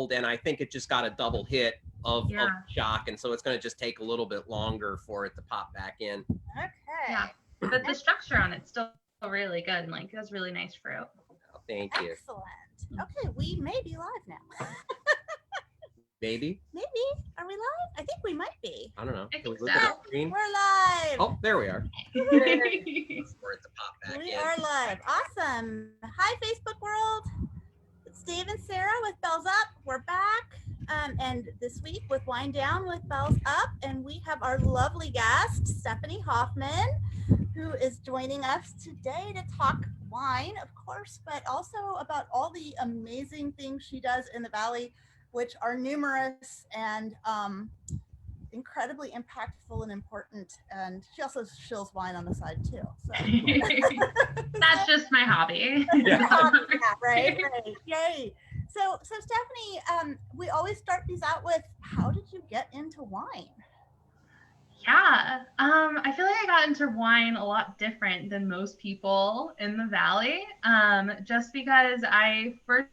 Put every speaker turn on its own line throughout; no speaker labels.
old, and I think it just got a double hit of shock, and so it's going to just take a little bit longer for it to pop back in.
Okay.
Yeah, but the structure on it's still really good, and like that's really nice fruit.
Oh, thank you.
Excellent. Okay, we may be live now.
Maybe.
Are we live? I think we might be.
I don't know.
I
Can we
think
look
so.
at the screen?
We're live.
Oh, there we are. For it to pop back
We
in.
are live. Awesome. Hi, Facebook world. It's Dave and Sarah with Bells Up. We're back. And this week with Wine Down with Bells Up. And we have our lovely guest, Stephanie Hofmann, who is joining us today to talk wine, of course, but also about all the amazing things she does in the Valley, which are numerous and incredibly impactful and important. And she also shills wine on the side too. So.
That's just my hobby.
Yeah, right. Yay. So Stephanie, we always start these out with, how did you get into wine?
Yeah, I feel like I got into wine a lot different than most people in the Valley, just because I first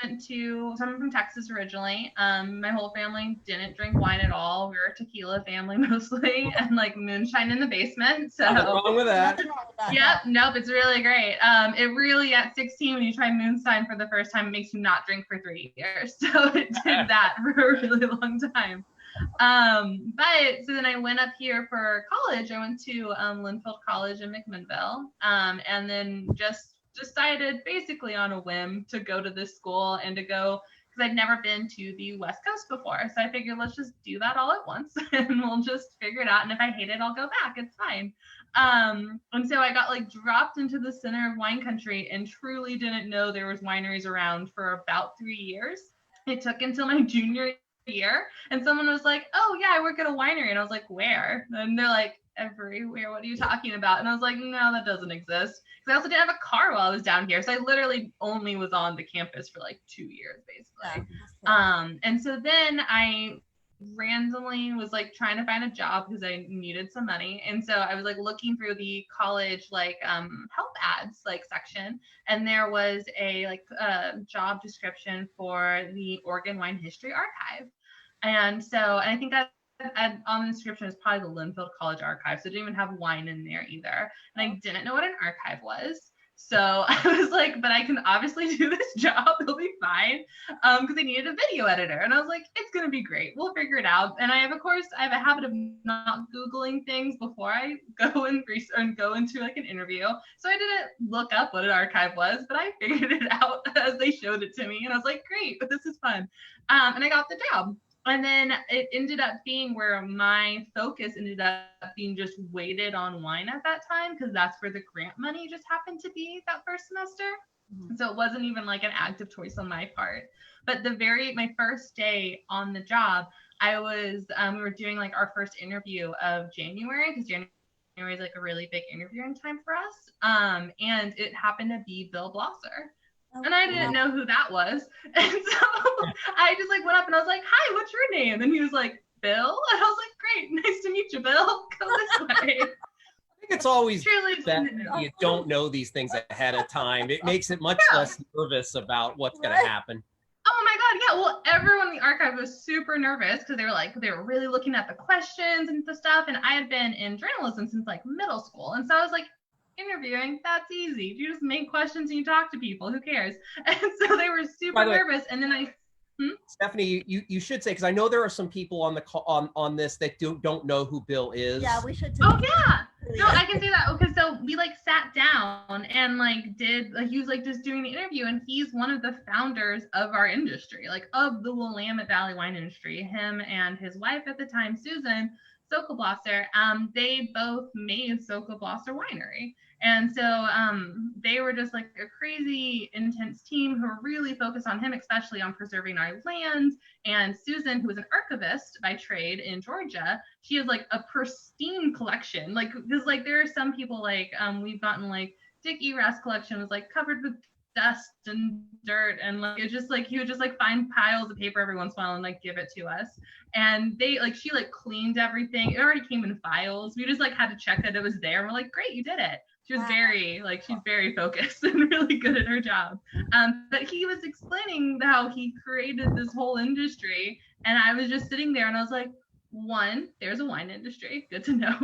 went to, so I'm from Texas originally. My whole family didn't drink wine at all. We were a tequila family mostly, and like moonshine in the basement. So
nothing wrong with that.
Yep, nope, it's really great. It really, at 16, when you try moonshine for the first time, it makes you not drink for 3 years. So it did that for a really long time. But so then I went up here for college. I went to Linfield College in McMinnville, and then just decided basically on a whim to go to this school and to go, because I'd never been to the West Coast before. So I figured, let's just do that all at once and we'll just figure it out. And if I hate it, I'll go back. It's fine. And so I got like dropped into the center of wine country and truly didn't know there was wineries around for about 3 years. It took until my junior year and someone was like, oh yeah, I work at a winery. And I was like, where? And they're like, everywhere. What are you talking about? And I was like, no, that doesn't exist. Because I also didn't have a car while I was down here. So I literally only was on the campus for like 2 years, basically. And so then I randomly was like trying to find a job because I needed some money. And so I was like looking through the college like help ads like section, and there was a like job description for the Oregon Wine History Archive. And I think that on the description is probably the Linfield College archive, so it didn't even have wine in there either. And I didn't know what an archive was. So I was like, but I can obviously do this job, it'll be fine. Because I needed a video editor. And I was like, it's gonna be great. We'll figure it out. And I have a habit of not Googling things before I go and research and go into like an interview. So I didn't look up what an archive was, but I figured it out as they showed it to me. And I was like, great, but this is fun. And I got the job. And then it ended up being where my focus ended up being just weighted on wine at that time, because that's where the grant money just happened to be that first semester. Mm-hmm. So it wasn't even like an active choice on my part. But my first day on the job, I was, we were doing like our first interview of January, because January is like a really big interviewing time for us. And it happened to be Bill Blosser. And I didn't know who that was. And so I just like went up and I was like, hi, what's your name? And he was like, Bill? And I was like, great, nice to meet you, Bill. Go this way.
I think it's always that you don't know these things ahead of time. It makes it much less nervous about what's going to happen.
Oh my God, yeah. Well, everyone in the archive was super nervous because they were really looking at the questions and the stuff. And I had been in journalism since like middle school. And so I was like, interviewing, that's easy. You just make questions and you talk to people. Who cares? And so they were super nervous. And then
Stephanie, you should say, because I know there are some people on the call on this that don't know who Bill is.
Yeah, we should.
Oh yeah. No, I can say that. Okay, so we like sat down and like he was like just doing the interview, and he's one of the founders of our industry, like of the Willamette Valley wine industry. Him and his wife at the time, Susan Sokoloff, they both made Sokoloff Winery. And so they were just like a crazy intense team who were really focused on him, especially on preserving our land. And Susan, who was an archivist by trade in Georgia, she has like a pristine collection. Like, because like there are some people like we've gotten like Dick Era's collection was like covered with dust and dirt, and like it's just like he would just like find piles of paper every once in a while and like give it to us. And she like cleaned everything. It already came in files. We just like had to check that it was there. And we're like, great, you did it. She was very, like, she's very focused and really good at her job. But he was explaining how he created this whole industry. And I was just sitting there and I was like, 1, there's a wine industry. Good to know.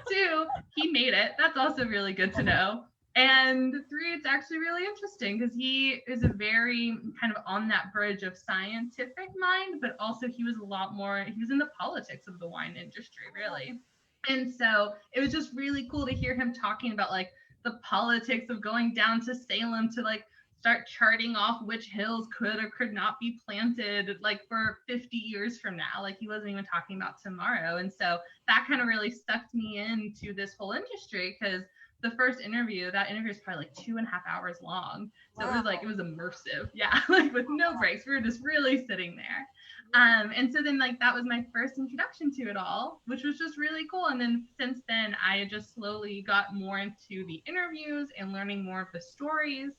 2, he made it. That's also really good to know. And 3, it's actually really interesting because he is a very kind of on that bridge of scientific mind, but also he was in the politics of the wine industry, really. And so it was just really cool to hear him talking about like the politics of going down to Salem to like start charting off which hills could or could not be planted like for 50 years from now. Like he wasn't even talking about tomorrow. And so that kind of really sucked me into this whole industry because the first interview, that interview is probably like 2.5 hours long. So it was immersive. Yeah, like with no breaks. We were just really sitting there. And so then like that was my first introduction to it all, which was just really cool. And then since then, I just slowly got more into the interviews and learning more of the stories.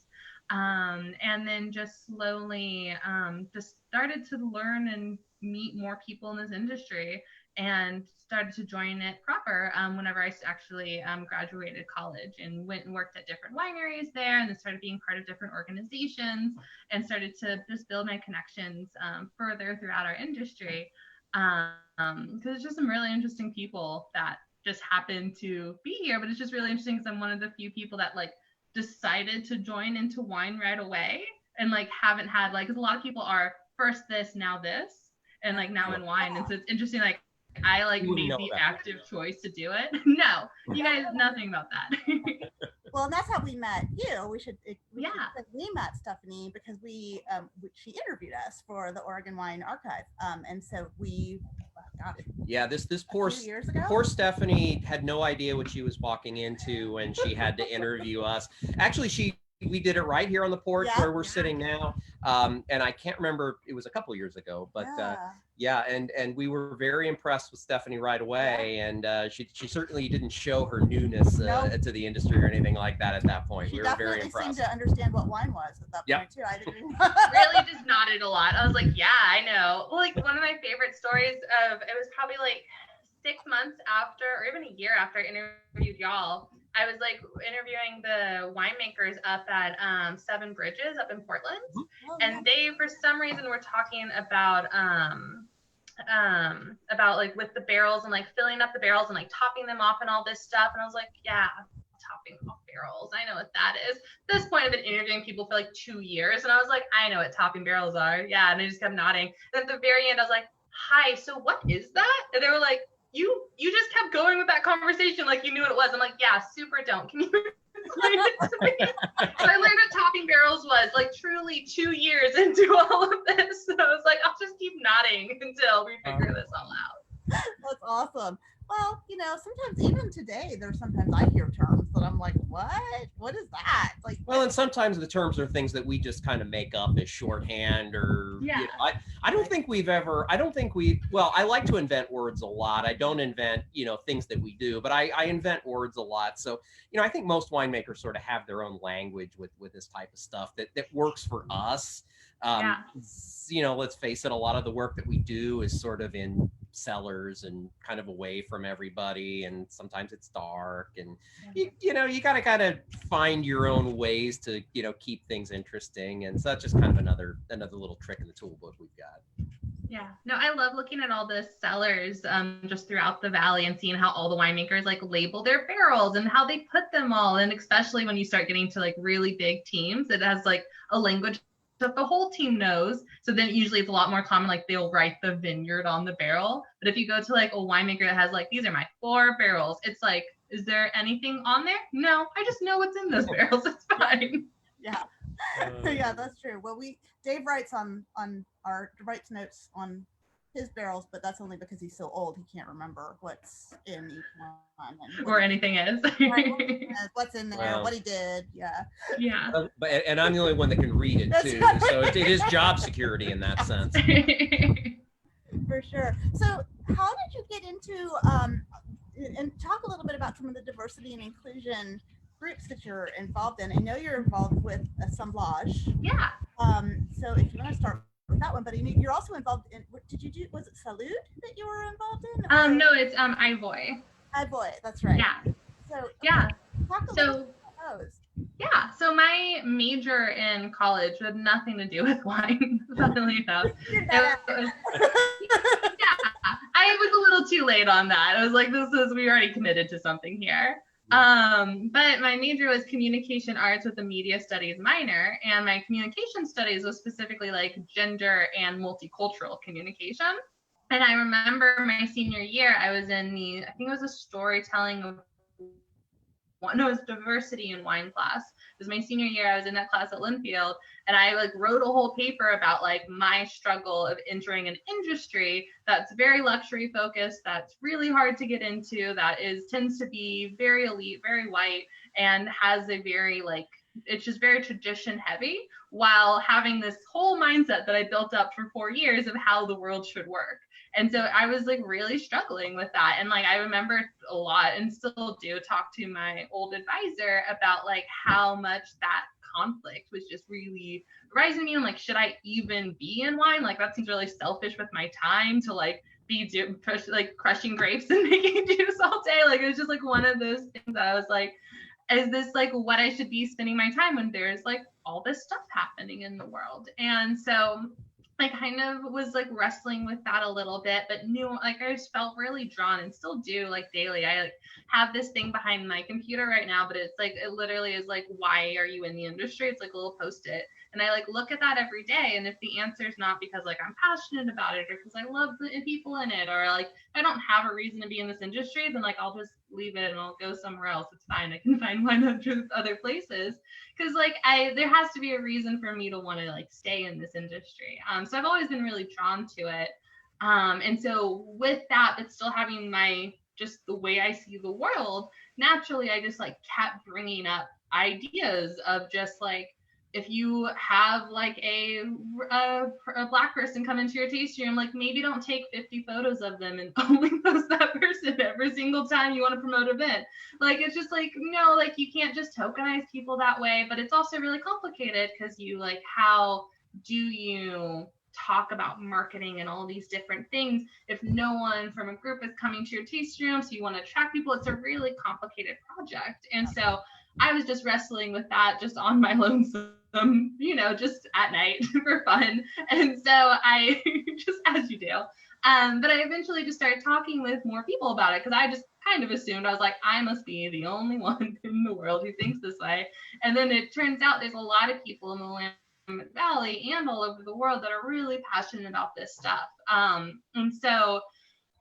And then just slowly just started to learn and meet more people in this industry and started to join it proper whenever I actually graduated college and went and worked at different wineries there and then started being part of different organizations and started to just build my connections further throughout our industry because it's just some really interesting people that just happen to be here. But it's just really interesting because I'm one of the few people that like decided to join into wine right away and like haven't had like, because a lot of people are first this, now this, and like now in wine. And so it's interesting, like I like made the active choice to do it. No, you guys, nothing about that.
Well, and that's how we met you. We met Stephanie because she interviewed us for the Oregon Wine Archive. And so
this poor Stephanie had no idea what she was walking into when she had to interview us. Actually, we did it right here on the porch where we're sitting now. And I can't remember, it was a couple of years ago, but and we were very impressed with Stephanie right away. And she certainly didn't show her newness to the industry or anything like that at that point. We were very impressed. She definitely seemed
to understand what wine was at that point too. I didn't
really just nodded a lot. I was like, yeah, I know. Well, like one of my favorite stories it was probably like 6 months after or even a year after I interviewed y'all. I was like interviewing the winemakers up at Seven Bridges up in Portland. And they, for some reason, were talking about like with the barrels and like filling up the barrels and like topping them off and all this stuff. And I was like, yeah, topping off barrels. I know what that is. At this point, I've been interviewing people for like 2 years. And I was like, I know what topping barrels are. Yeah. And they just kept nodding. And at the very end, I was like, hi, so what is that? And they were like, you just kept going with that conversation like you knew what it was. I'm like, yeah, super don't. Can you explain it to me? So I learned what topping barrels was like truly 2 years into all of this. So I was like, I'll just keep nodding until we figure this all out.
That's awesome. Well, sometimes even today, sometimes I hear terms that I'm like, what? What is that? Like,
well, and sometimes the terms are things that we just kind of make up as shorthand or, I don't think I like to invent words a lot. I don't invent, things that we do, but I invent words a lot. So, I think most winemakers sort of have their own language with this type of stuff that works for us. Let's face it, a lot of the work that we do is sort of in cellars and kind of away from everybody, and sometimes it's dark, and you gotta kind of find your own ways to keep things interesting, and so that's just kind of another little trick in the toolbook we've got.
Yeah, no, I love looking at all the cellars just throughout the valley and seeing how all the winemakers like label their barrels and how they put them all, and especially when you start getting to like really big teams, it has like a language that the whole team knows. So then usually it's a lot more common, like they'll write the vineyard on the barrel. But if you go to like a winemaker that has like, these are my 4 barrels, it's like, is there anything on there? No, I just know what's in those barrels. It's fine.
Yeah. Yeah, that's true. Well, Dave writes writes notes on his barrels, but that's only because he's so old he can't remember what's in each one
or anything is.
What's in there, what he did.
Yeah.
And I'm the only one that can read it too, so it is job security in that sense.
For sure. So how did you get into and talk a little bit about some of the diversity and inclusion groups that you're involved in? I know you're involved with Assemblage.
Yeah.
So if you want to start with that one, but you're also involved in, what did you do? Was it Salud that you were involved in?
No, it's Ivoy.
Ivoy, that's right.
Yeah.
So
yeah.
Talk a little bit about those.
Yeah, so my major in college had nothing to do with wine, funnily enough. Yeah, I was a little too late on that. I was like, we already committed to something here. But my major was communication arts with a media studies minor, and my communication studies was specifically like gender and multicultural communication. And I remember my senior year, I was in I think it was a storytelling no, it was diversity in wine class. It was my senior year. I was in that class at Linfield, and I like wrote a whole paper about like my struggle of entering an industry that's very luxury focused, that's really hard to get into, that tends to be very elite, very white, and has a very like, it's just very tradition heavy, while having this whole mindset that I built up for 4 years of how the world should work. And so I was like really struggling with that. And like I remember a lot, and still do, talk to my old advisor about like how much that conflict was just really rising me. I'm like, should I even be in wine? Like that seems really selfish with my time to like be crushing grapes and making juice all day. Like it was just like one of those things that I was like, is this like what I should be spending my time when there's like all this stuff happening in the world? And so I kind of was like wrestling with that a little bit, but knew like I just felt really drawn, and still do like daily. I like have this thing behind my computer right now, but it's like, it literally is like, why are you in the industry? It's like a little post-it. And I like look at that every day. And if the answer is not because like I'm passionate about it, or because I love the people in it, or like I don't have a reason to be in this industry, then like I'll just leave it and I'll go somewhere else. It's fine. I can find wine other places. Cause like there has to be a reason for me to want to like stay in this industry. So I've always been really drawn to it. And so with that, but still having just the way I see the world, naturally, I just like kept bringing up ideas of just like, if you have like a Black person come into your tasting room, like maybe don't take 50 photos of them and only post that person every single time you want to promote an event. Like, it's just like, no, like you can't just tokenize people that way. But it's also really complicated because you like, how do you talk about marketing and all these different things if no one from a group is coming to your tasting room? So you want to attract people. It's a really complicated project. And so I was just wrestling with that just on my lonesome, just at night for fun. And so I just, as you do, but I eventually just started talking with more people about it, because I just kind of assumed, I was like, I must be the only one in the world who thinks this way. And then it turns out there's a lot of people in the Willamette Valley and all over the world that are really passionate about this stuff. And so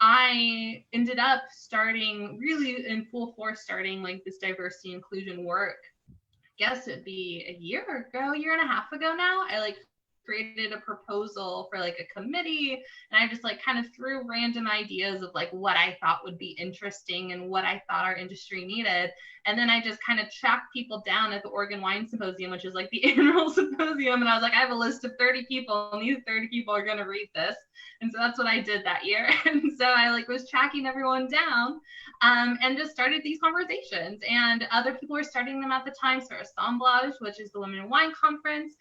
I ended up starting really in full force, starting like this diversity inclusion work. I guess it'd be a year and a half ago now. I like created a proposal for like a committee, and I just like kind of threw random ideas of like what I thought would be interesting and what I thought our industry needed. And then I just kind of tracked people down at the Oregon Wine Symposium, which is like the annual symposium. And I was like, I have a list of 30 people, and these 30 people are going to read this. And so that's what I did that year. And so I like was tracking everyone down, and just started these conversations. And other people were starting them at the time. So Assemblage, which is the Women in Wine Conference.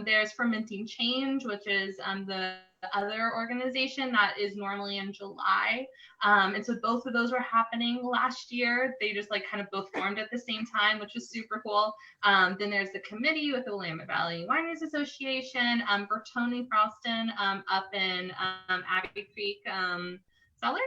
There's Fermenting Change, which is the other organization that is normally in July. And so both of those were happening last year. They just like kind of both formed at the same time, which is super cool. Then there's the committee with the Willamette Valley Wineries Association, Bertoni Froston up in Abbey Creek Cellars.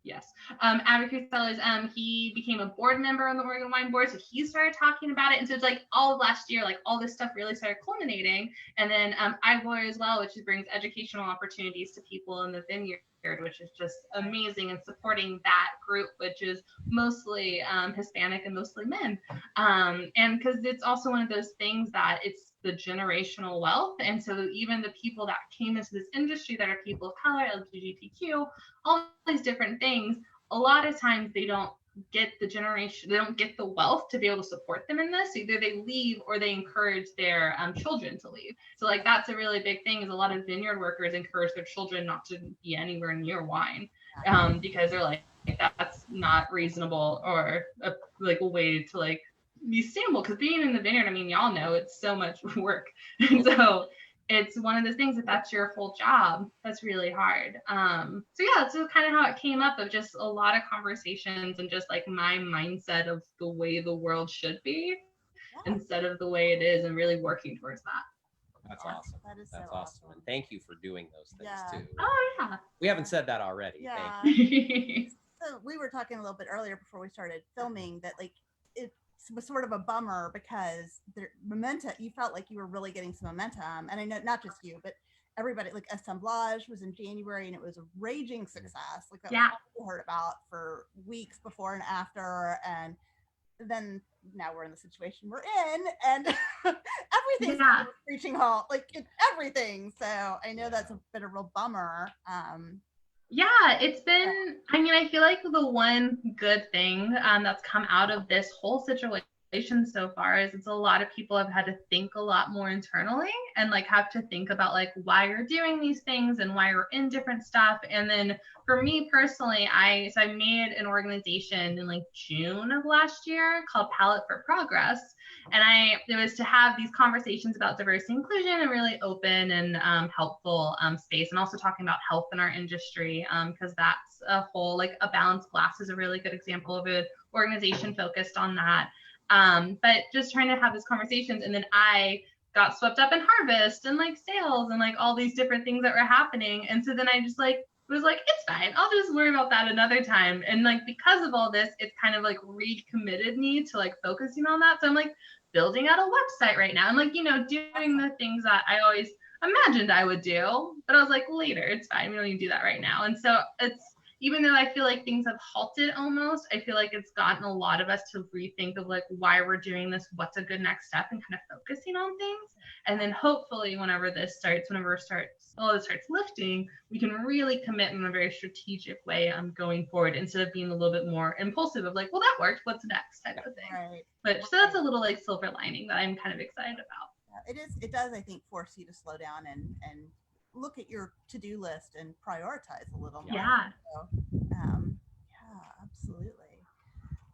Yes. Abbey Creek Cellars, he became a board member on the Oregon Wine Board, so he started talking about it. And so it's like all of last year, like all this stuff really started culminating. And then Ivor as well, which brings educational opportunities to people in the vineyard, which is just amazing, and supporting that group, which is mostly Hispanic and mostly men. And because it's also one of those things that it's the generational wealth. And so even the people that came into this industry that are people of color, LGBTQ, all these different things, a lot of times they don't get the wealth to be able to support them in this. Either they leave or they encourage their children to leave. So like that's a really big thing, is a lot of vineyard workers encourage their children not to be anywhere near wine, because they're like, that's not reasonable, or a way to like be sustainable. Because being in the vineyard, I mean, y'all know it's so much work. And so it's one of those things, if that's your whole job, that's really hard. So yeah, that's kind of how it came up, of just a lot of conversations and just like my mindset of the way the world should be instead of the way it is, and really working towards that.
That's awesome.
That is
That's
so
awesome. And thank you for doing those things too.
Oh yeah.
We haven't said that already.
Yeah.
Thank you.
So we were talking a little bit earlier before we started filming that like it was sort of a bummer because the momentum, you felt like you were really getting some momentum. And I know not just you, but everybody, like Assemblage was in January and it was a raging success. Like that was all we heard about for weeks before and after. And then now we're in the situation we're in, and everything's reaching halt, like everything. So I know that's been a real bummer.
Yeah, it's been, I mean, I feel like the one good thing that's come out of this whole situation so far is it's a lot of people have had to think a lot more internally and like have to think about like why you're doing these things and why you're in different stuff. And then for me personally, I made an organization in like June of last year called Palette for Progress. And it was to have these conversations about diversity and inclusion and really open and helpful space, and also talking about health in our industry, because that's a whole, like a balanced glass is a really good example of an organization focused on that. But just trying to have these conversations, and then I got swept up in harvest and like sales and like all these different things that were happening. And so then I just like was like, it's fine, I'll just worry about that another time. And like because of all this, it's kind of like recommitted me to like focusing on that. So I'm like building out a website right now. I'm like, you know, doing the things that I always imagined I would do, but I was like, later, it's fine, we don't need to do that right now. And so it's, even though I feel like things have halted almost, I feel like it's gotten a lot of us to rethink of like why we're doing this, what's a good next step, and kind of focusing on things. And then hopefully whenever it starts lifting, we can really commit in a very strategic way going forward, instead of being a little bit more impulsive of like, well, that worked, what's next type of thing. Right. But so that's a little like silver lining that I'm kind of excited about.
Yeah, it does, I think, force you to slow down and look at your to-do list and prioritize a little more.
Yeah.
So, yeah, absolutely.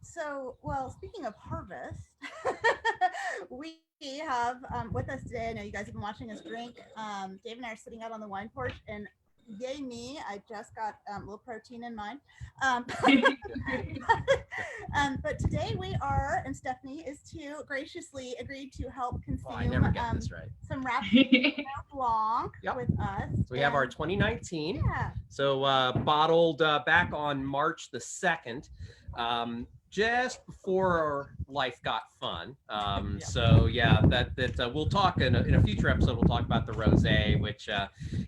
So, well, speaking of harvest, we have with us today, I know you guys have been watching us drink. Dave and I are sitting out on the wine porch, and yay me, I just got a little protein in mine. But today we are, and Stephanie is too, graciously agreed to help consume
I never get this right.
some Pinot Blanc with us.
So we have our 2019.
Yeah.
So bottled back on March the 2nd. Just before life got fun. So yeah, that we'll talk in a future episode. We'll talk about the rosé, which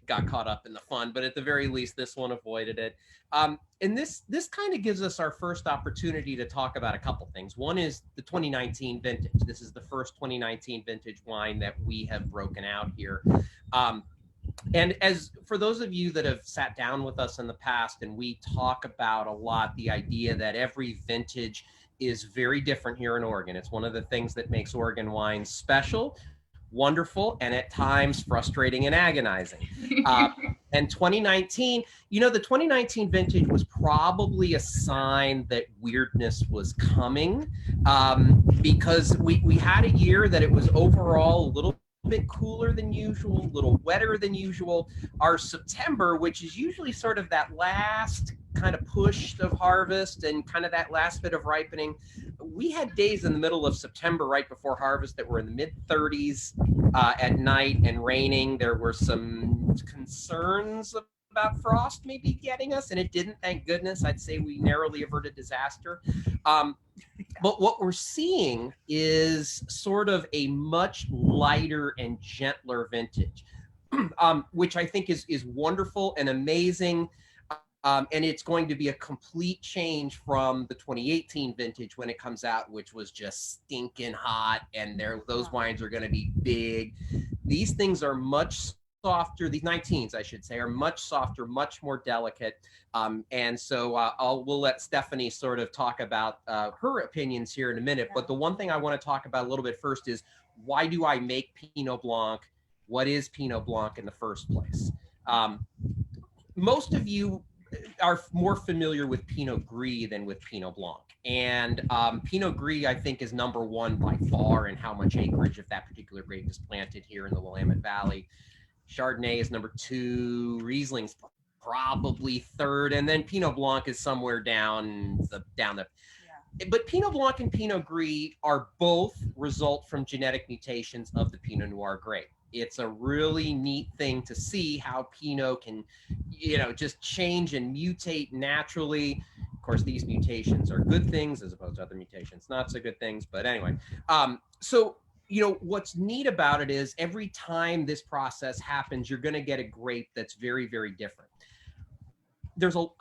got caught up in the fun, but at the very least, this one avoided it. And this kind of gives us our first opportunity to talk about a couple things. One is the 2019 vintage. This is the first 2019 vintage wine that we have broken out here. And as for those of you that have sat down with us in the past, and we talk about a lot the idea that every vintage is very different here in Oregon. It's one of the things that makes Oregon wines special, wonderful, and at times frustrating and agonizing. And 2019, you know, the 2019 vintage was probably a sign that weirdness was coming, because we had a year that it was overall a little bit cooler than usual, a little wetter than usual. Our September, which is usually sort of that last kind of push of harvest and kind of that last bit of ripening, we had days in the middle of September right before harvest that were in the mid 30s at night and raining. There were some concerns about frost maybe getting us, and it didn't, thank goodness. I'd say we narrowly averted disaster. But what we're seeing is sort of a much lighter and gentler vintage, which I think is wonderful and amazing. And it's going to be a complete change from the 2018 vintage when it comes out, which was just stinking hot, and those wines are going to be big. These things are much softer. These 19s, I should say, are much softer, much more delicate. And so we'll let Stephanie sort of talk about her opinions here in a minute. But the one thing I want to talk about a little bit first is, why do I make Pinot Blanc? What is Pinot Blanc in the first place? Most of you are more familiar with Pinot Gris than with Pinot Blanc. And Pinot Gris, I think, is number one by far in how much acreage of that particular grape is planted here in the Willamette Valley. Chardonnay is number 2, Riesling's probably 3rd, and then Pinot Blanc is somewhere down the. But Pinot Blanc and Pinot Gris are both result from genetic mutations of the Pinot Noir grape. It's a really neat thing to see how Pinot can, just change and mutate naturally. Of course, these mutations are good things as opposed to other mutations, not so good things. But anyway, so what's neat about it is every time this process happens, you're going to get a grape that's very, very different.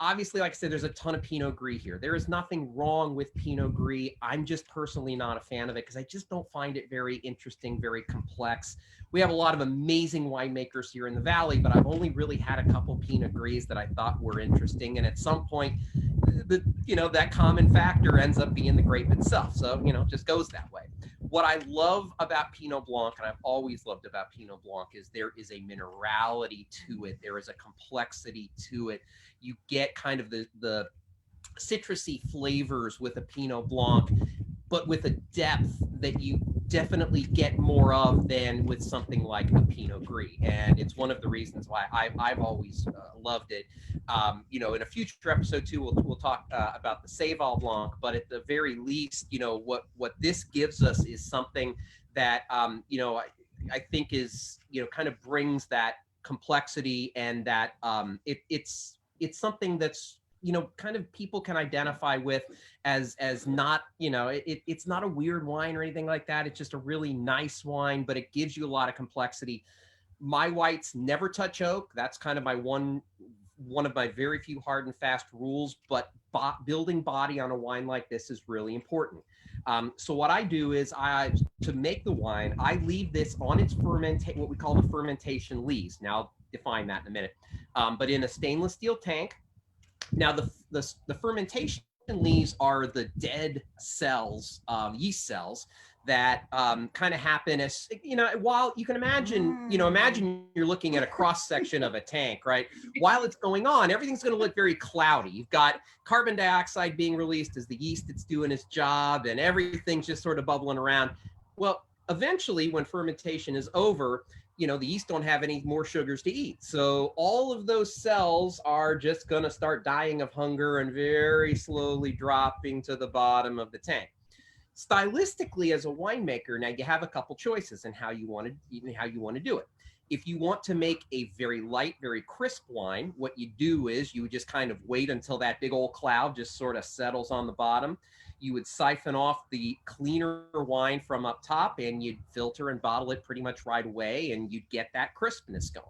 Obviously, like I said, there's a ton of Pinot Gris here. There is nothing wrong with Pinot Gris. I'm just personally not a fan of it because I just don't find it very interesting, very complex. We have a lot of amazing winemakers here in the Valley, but I've only really had a couple Pinot Gris that I thought were interesting. And at some point, that common factor ends up being the grape itself. So, it just goes that way. What I love about Pinot Blanc, and I've always loved about Pinot Blanc, is there is a minerality to it. There is a complexity to it. You get kind of the citrusy flavors with a Pinot Blanc, but with a depth that you definitely get more of than with something like a Pinot Gris. And it's one of the reasons why I've always loved it. In a future episode too, we'll talk about the Seyval Blanc, but at the very least, what this gives us is something that, I think is, kind of brings that complexity and that it's something that's, kind of people can identify with as not, it's not a weird wine or anything like that. It's just a really nice wine, but it gives you a lot of complexity. My whites never touch oak. That's kind of my one of my very few hard and fast rules, but building body on a wine like this is really important. So what I do is to make the wine, I leave this on its what we call the fermentation lees. Now I'll define that in a minute. But in a stainless steel tank. Now the fermentation leaves are the dead cells, yeast cells that kind of happen as, while you can imagine, imagine you're looking at a cross section of a tank, right? While it's going on, everything's going to look very cloudy. You've got carbon dioxide being released as the yeast it's doing its job, and everything's just sort of bubbling around. Well, eventually when fermentation is over, the yeast don't have any more sugars to eat. So all of those cells are just going to start dying of hunger and very slowly dropping to the bottom of the tank. Stylistically, as a winemaker, now you have a couple choices in how you want to do it. If you want to make a very light, very crisp wine, what you do is you would just kind of wait until that big old cloud just sort of settles on the bottom. You would siphon off the cleaner wine from up top and you'd filter and bottle it pretty much right away, and you'd get that crispness going.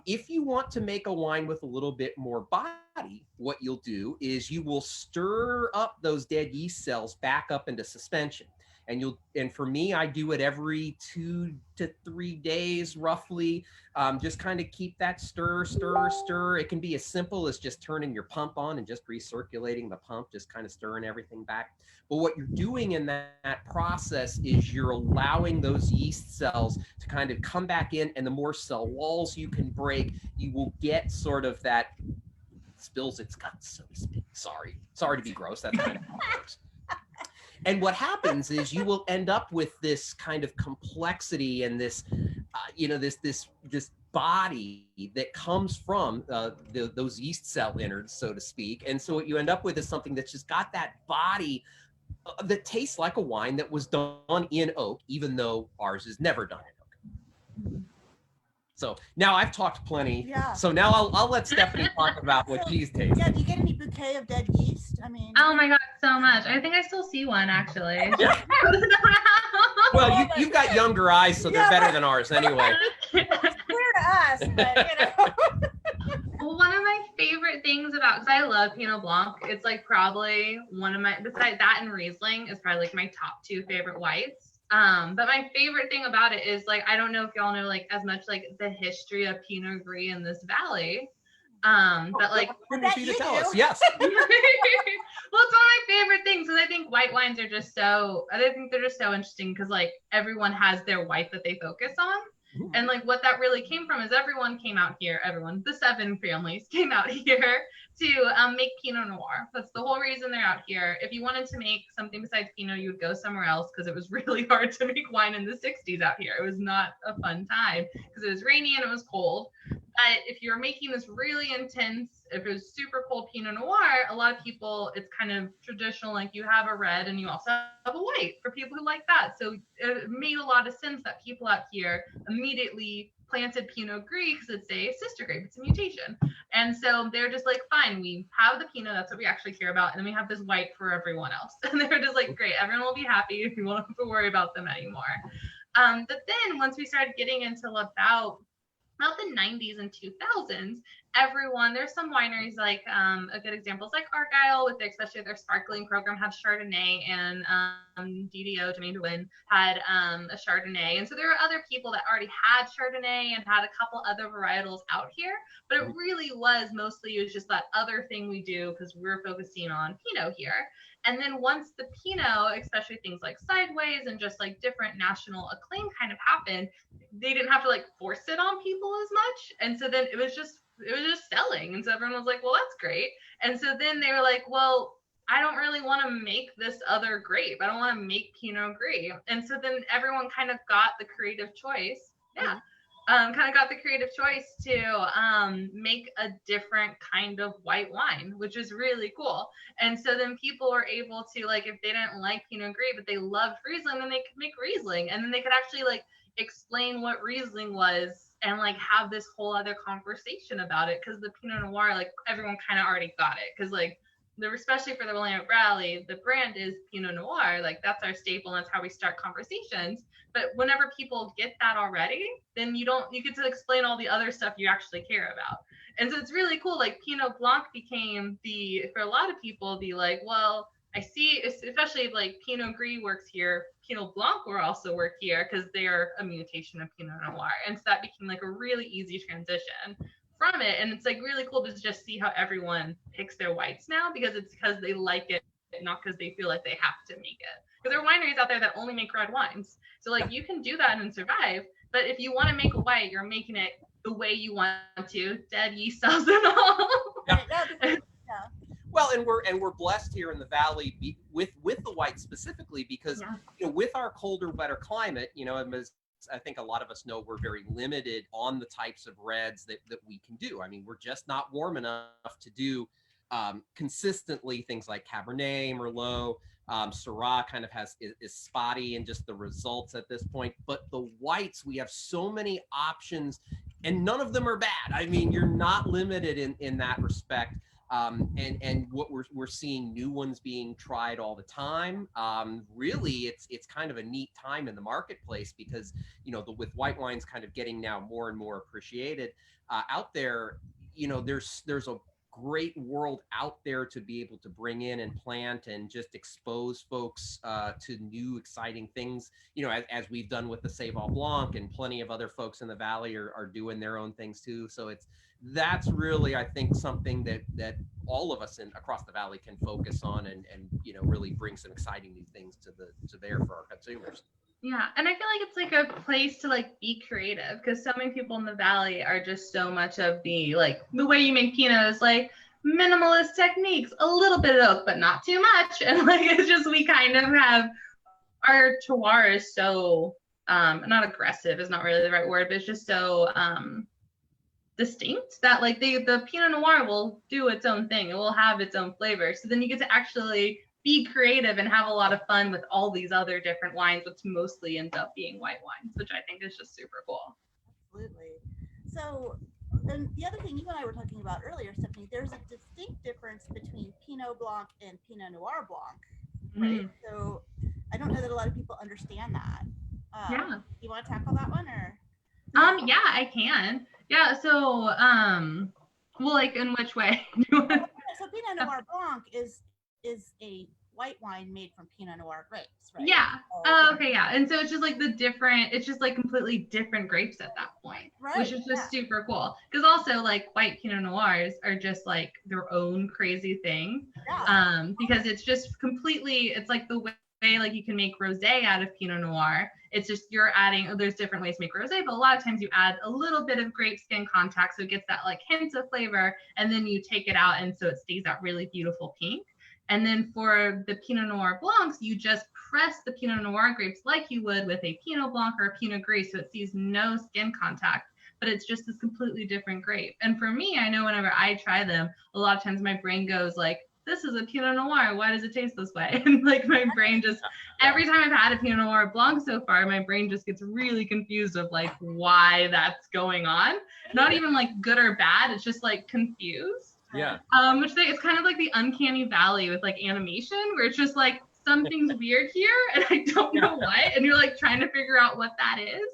If you want to make a wine with a little bit more body, what you'll do is you will stir up those dead yeast cells back up into suspension. And for me, I do it every 2 to 3 days, roughly. Just kind of keep that stir. It can be as simple as just turning your pump on and just recirculating the pump, just kind of stirring everything back. But what you're doing in that process is you're allowing those yeast cells to kind of come back in, and the more cell walls you can break, you will get sort of that spills its guts, so to speak. Sorry to be gross. That's kind of how it works. And what happens is you will end up with this kind of complexity and this, this body that comes from those yeast cell innards, so to speak. And so what you end up with is something that's just got that body that tastes like a wine that was done in oak, even though ours is never done in oak. So now I've talked plenty.
Yeah.
So now I'll let Stephanie talk about what she's tasting.
Yeah, do you get any bouquet of dead yeast? I mean.
Oh my God, so much. I think I still see one actually.
Yeah. Well, you've got younger eyes, so they're better than ours anyway.
It's clear to us, but
Well, one of my favorite things about, because I love Pinot Blanc, it's like probably one of my, besides that and Riesling, is probably like my top 2 favorite whites. But my favorite thing about it is, like, I don't know if y'all know like as much like the history of Pinot Gris in this valley. But like,
we're going to tell us. Yes.
Well, it's one of my favorite things, because I think white wines are just so, I think they're just so interesting, because like everyone has their white that they focus on. And like what that really came from is everyone came out here, the 7 families came out here to make Pinot Noir. That's the whole reason they're out here. If you wanted to make something besides Pinot, you would go somewhere else because it was really hard to make wine in the 60s out here. It was not a fun time because it was rainy and it was cold. But if you're making this really intense, if it was super cold Pinot Noir, a lot of people, it's kind of traditional, like you have a red and you also have a white for people who like that. So it made a lot of sense that people out here immediately planted Pinot Gris because it's a sister grape, it's a mutation. And so they're just like, fine, we have the Pinot, that's what we actually care about. And then we have this white for everyone else. And they're just like, great, everyone will be happy if we won't have to worry about them anymore. But then once we started getting into about the 90s and 2000s, there's some wineries like a good example is like Argyle with especially their sparkling program had Chardonnay, and DDO, Domaine de Win, had a Chardonnay. And so there were other people that already had Chardonnay and had a couple other varietals out here, but it really was just that other thing we do because we're focusing on Pinot here. And then once the Pinot, especially things like Sideways and just like different national acclaim kind of happened, they didn't have to like force it on people as much. And so then it was just selling. And so everyone was like, well, that's great. And so then they were like, well, I don't really want to make this other grape. I don't want to make Pinot Gris. And so then everyone kind of got the creative choice. Yeah. Kind of got the creative choice to make a different kind of white wine, which is really cool. And so then people were able to, like, if they didn't like Pinot Gris, but they loved Riesling, then they could make Riesling. And then they could actually like explain what Riesling was and like have this whole other conversation about it. Because the Pinot Noir, like everyone kind of already got it. Because like especially for the Willamette Valley, the brand is Pinot Noir. Like that's our staple. And that's how we start conversations. But whenever people get that already, then you get to explain all the other stuff you actually care about. And so it's really cool. Like Pinot Blanc became for a lot of people, like, well, I see, especially if like Pinot Gris works here, Pinot Blanc will also work here because they are a mutation of Pinot Noir. And so that became like a really easy transition from it. And it's like really cool to just see how everyone picks their whites now because they like it, not because they feel like they have to make it. Because there are wineries out there that only make red wines. So like you can do that and survive. But if you want to make a white, you're making it the way you want to. Dead yeast cells and all.
Yeah.
Well, and we're blessed here in the valley with the white specifically because with our colder, wetter climate, as I think a lot of us know, we're very limited on the types of reds that we can do. I mean, we're just not warm enough to do consistently things like Cabernet, Merlot. Syrah kind of is spotty in just the results at this point. But the whites, we have so many options, and none of them are bad. I mean, you're not limited in that respect. And what we're seeing new ones being tried all the time. Really, it's kind of a neat time in the marketplace because with white wines kind of getting now more and more appreciated out there. There's a great world out there to be able to bring in and plant and just expose folks to new exciting things, as we've done with the Sauvignon Blanc, and plenty of other folks in the valley are doing their own things too. So that's really, I think, something that all of us across the valley can focus on and really bring some exciting new things to bear for our consumers.
Yeah, and I feel like it's like a place to like be creative because so many people in the valley are just so much of the way you make Pinot is like minimalist techniques, a little bit of oak, but not too much. And like it's just we kind of have our terroir is so not aggressive is not really the right word, but it's just so distinct that like the Pinot Noir will do its own thing. It will have its own flavor. So then you get to actually be creative and have a lot of fun with all these other different wines, which mostly ends up being white wines, which I think is just super cool.
Absolutely. So then the other thing you and I were talking about earlier, Stephanie, there's a distinct difference between Pinot Blanc and Pinot Noir Blanc, right? So I don't know that a lot of people understand that. You want to tackle that one or?
Yeah, I can. Yeah. So, well, like in which way?
So Pinot Noir Blanc is a white wine made from Pinot Noir grapes, right?
Yeah. Okay. Yeah. And so it's just like it's just like completely different grapes at that point, right? Which is just super cool. Because also like white Pinot Noirs are just like their own crazy thing. Yeah. Because it's just completely, it's like the way like you can make rosé out of Pinot Noir. It's just you're adding, there's different ways to make rosé, but a lot of times you add a little bit of grape skin contact so it gets that like hints of flavor, and then you take it out and so it stays that really beautiful pink. And then for the Pinot Noir Blancs, you just press the Pinot Noir grapes like you would with a Pinot Blanc or a Pinot Gris, so it sees no skin contact, but it's just this completely different grape. And for me, I know whenever I try them, a lot of times my brain goes like, this is a Pinot Noir, why does it taste this way? And like my brain just, every time I've had a Pinot Noir Blanc so far, my brain just gets really confused of like why that's going on. Not even like good or bad, it's just like confused.
Yeah.
Which it's kind of like the uncanny valley with like animation, where it's just like something's weird here and I don't know what, and you're like trying to figure out what that is.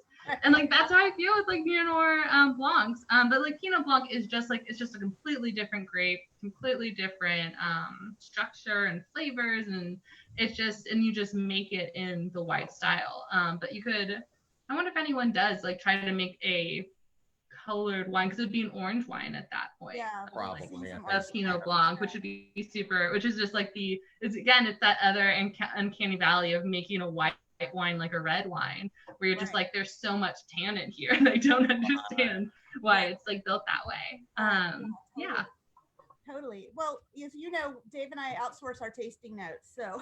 And like that's how I feel with like Pinot Noir Blancs. But like Pinot Blanc is just like, it's just a completely different grape, completely different structure and flavors, and it's just, and you just make it in the white style. But you could, I wonder if anyone does like try to make a colored wine, because it would be an orange wine at that point.
Yeah,
probably.
A Pinot Blanc, which would be super, which is just like it's that other uncanny valley of making a white wine like a red wine, where you're just like, there's so much tannin here and I don't understand why it's like built that way. Yeah.
Totally. Well, as you know, Dave and I outsource our tasting notes. So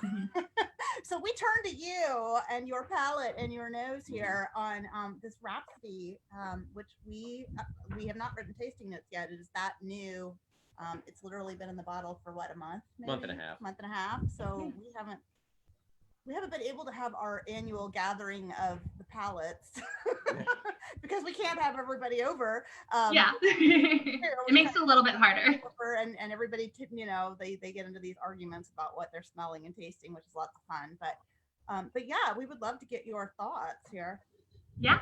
so we turn to you and your palate and your nose here on this Rhapsody, which we have not written tasting notes yet. It is that new. It's literally been in the bottle for what, a month? Maybe? Month and a half. So we haven't been able to have our annual gathering of the palates because we can't have everybody over.
It makes it a little bit harder.
And everybody, they get into these arguments about what they're smelling and tasting, which is lots of fun. But yeah, we would love to get your thoughts here.
Yeah.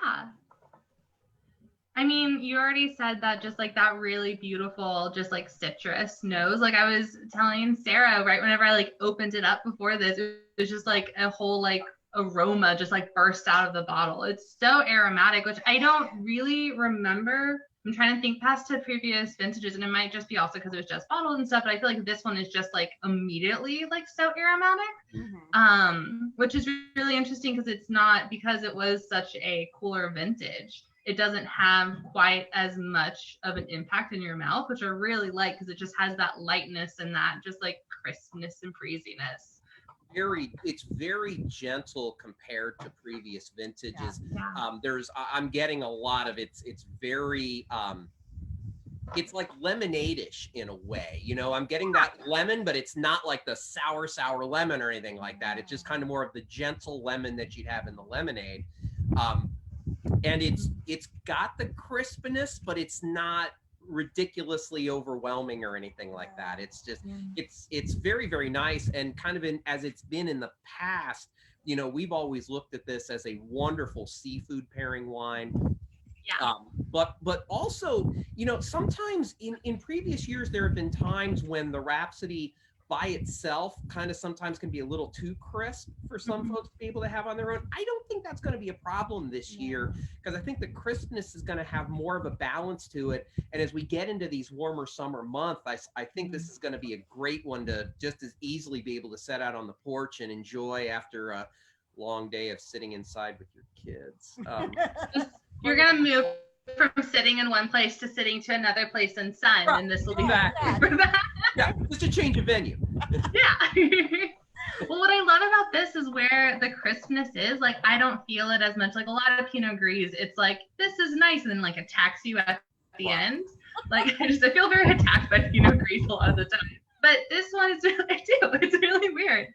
I mean, you already said that, just like that really beautiful, just like citrus nose. Like I was telling Sarah, right whenever I like opened it up before this, it was just like a whole like aroma just like burst out of the bottle. It's so aromatic, which I don't really remember. I'm trying to think past to previous vintages, and it might just be also because it was just bottled and stuff, but I feel like this one is just like immediately like so aromatic, which is really interesting because it's not, because it was such a cooler vintage, it doesn't have quite as much of an impact in your mouth, which I really like because it just has that lightness and that just like crispness and breeziness.
It's very gentle compared to previous vintages.
Yeah.
I'm getting a lot of it's very it's like lemonade-ish in a way, I'm getting that lemon, but it's not like the sour lemon or anything like that. It's just kind of more of the gentle lemon that you'd have in the lemonade. And it's got the crispness, but it's not ridiculously overwhelming or anything like that. It's just it's very, very nice, and kind of as it's been in the past, we've always looked at this as a wonderful seafood pairing wine. But also, sometimes in previous years there have been times when the Rhapsody by itself kind of sometimes can be a little too crisp for some folks to be able to have on their own. I don't think that's going to be a problem this year, because I think the crispness is going to have more of a balance to it. And as we get into these warmer summer months, I think this is going to be a great one to just as easily be able to set out on the porch and enjoy after a long day of sitting inside with your kids.
You're going to move from sitting in one place to sitting to another place in sun, and this will be back for that.
Yeah, just a change of venue.
Yeah. Well, what I love about this is where the crispness is. Like, I don't feel it as much. Like a lot of Pinot Gris, it's like, this is nice, and then like attacks you at the end. Like I feel very attacked by Pinot Gris a lot of the time. But this one is really, it's really weird.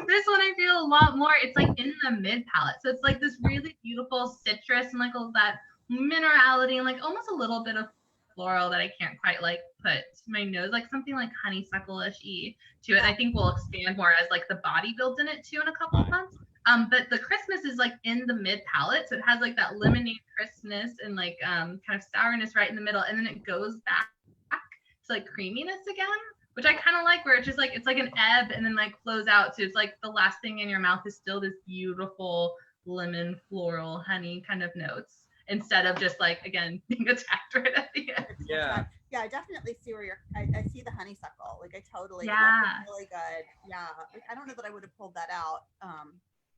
This one I feel a lot more, it's like in the mid palate. So it's like this really beautiful citrus and like all that minerality and like almost a little bit of floral that I can't quite like put to my nose, like something like honeysuckle-ish-y to it. I think we'll expand more as like the body builds in it too in a couple of months. But the crispness is like in the mid palate, so it has like that lemonade crispness and like kind of sourness right in the middle, and then it goes back to like creaminess again, which I kind of like, where it's just like, it's like an ebb and then like flows out. So it's like the last thing in your mouth is still this beautiful lemon, floral, honey kind of notes, instead of just like, again, being attacked right at the end.
Yeah.
Yeah, I definitely see where I see the honeysuckle. Like I totally,
Yeah.
really good. Yeah. I don't know that I would have pulled that out.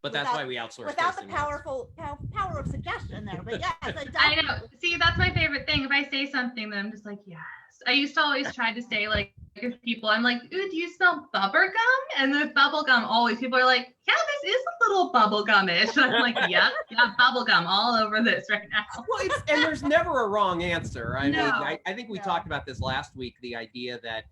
But that's why we outsource
without the
tasting
power of suggestion there. But yes,
I know. See, that's my favorite thing. If I say something, then I'm just like, yes. I used to always try to say, like, if people, I'm like, ooh, do you smell bubble gum? And the bubble gum, always people are like, yeah, this is a little bubble gum-ish. And I'm like, yeah, bubble gum all over this right now.
Well, and there's never a wrong answer. I
No.
mean, I think we talked about this last week, the idea that,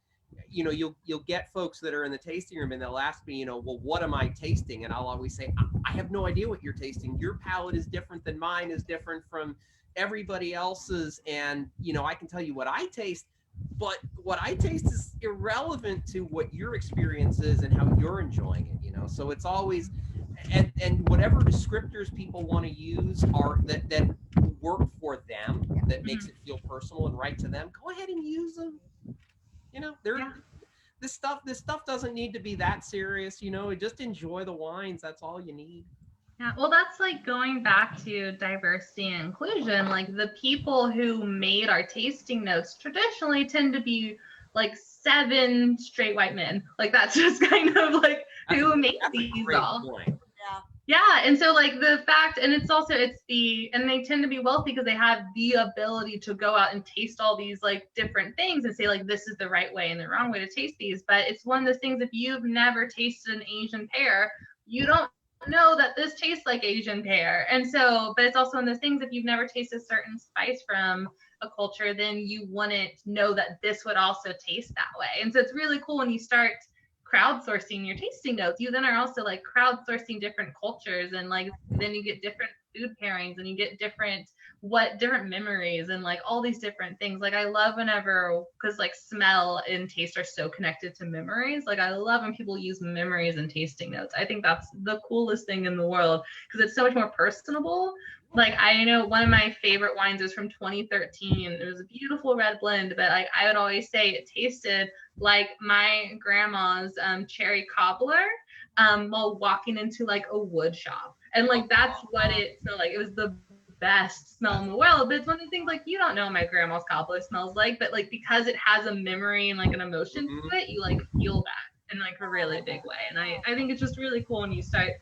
you know, you'll get folks that are in the tasting room and they'll ask me, you know, well, what am I tasting? And I'll always say, I have no idea what you're tasting. Your palate is different than mine, is different from everybody else's. And, you know, I can tell you what I taste, but what I taste is irrelevant to what your experience is and how you're enjoying it, you know? So it's always, and whatever descriptors people want to use are that work for them, that makes it feel personal and right to them, go ahead and use them. You know, this stuff doesn't need to be that serious, you know, just enjoy the wines. That's all you need.
Yeah, well, that's like going back to diversity and inclusion. Like the people who made our tasting notes traditionally tend to be like 7 straight white men. Like that's just kind of like who made these all.
Point.
Yeah, and so like the fact, and it's and they tend to be wealthy because they have the ability to go out and taste all these like different things and say like this is the right way and the wrong way to taste these. But it's one of those things, if you've never tasted an Asian pear, you don't know that this tastes like Asian pear. And so, but it's also one of those things, if you've never tasted a certain spice from a culture, then you wouldn't know that this would also taste that way. And so it's really cool when you start crowdsourcing your tasting notes. You then are also like crowdsourcing different cultures, and like then you get different food pairings and you get different memories and like all these different things. Like I love whenever, because like smell and taste are so connected to memories. Like I love when people use memories and tasting notes. I think that's the coolest thing in the world because it's so much more personable. Like I know one of my favorite wines is from 2013. It was a beautiful red blend, but like I would always say it tasted like my grandma's cherry cobbler while walking into like a wood shop. And like that's what it smelled like. It was the best smell in the world. But it's one of the things like you don't know what my grandma's cobbler smells like, but like because it has a memory and like an emotion to it, you like feel that in like a really big way. And I think it's just really cool when you start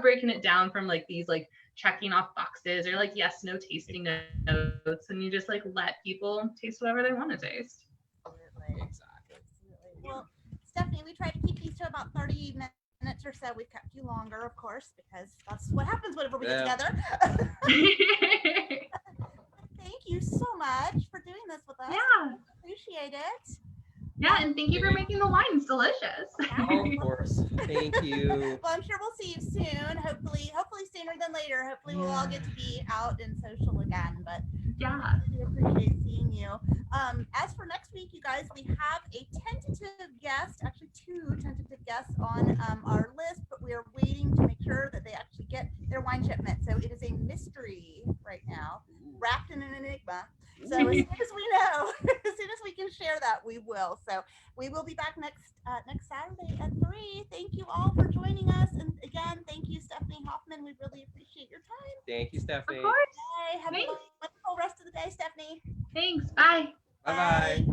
breaking it down from like these like checking off boxes or like yes, no tasting notes, and you just like let people taste whatever they want to taste.
Absolutely. Exactly. Well, Stephanie, we tried to keep these to about 30 minutes or so. We've kept you longer, of course, because that's what happens whenever we get together. Thank you so much for doing this with us.
Yeah.
Appreciate it.
Yeah, and thank you for making the wines delicious.
Oh, of course. Thank you.
Well, I'm sure we'll see you soon. Hopefully sooner than later. Hopefully we'll all get to be out and social again. But
yeah,
we appreciate seeing you. As for next week, you guys, we have a tentative guest, actually 2 tentative guests on our list, but we are waiting to make sure that they actually get their wine shipment. So it is a mystery right now, wrapped in an enigma. So as soon as we know, as soon as we can share that, we will. So we will be back next Saturday at 3. Thank you all for joining us. And again, thank you, Stephanie Hofmann. We really appreciate your time.
Thank you, Stephanie.
Of course.
Bye. Have a wonderful rest of the day, Stephanie.
Thanks. Bye.
Bye-bye.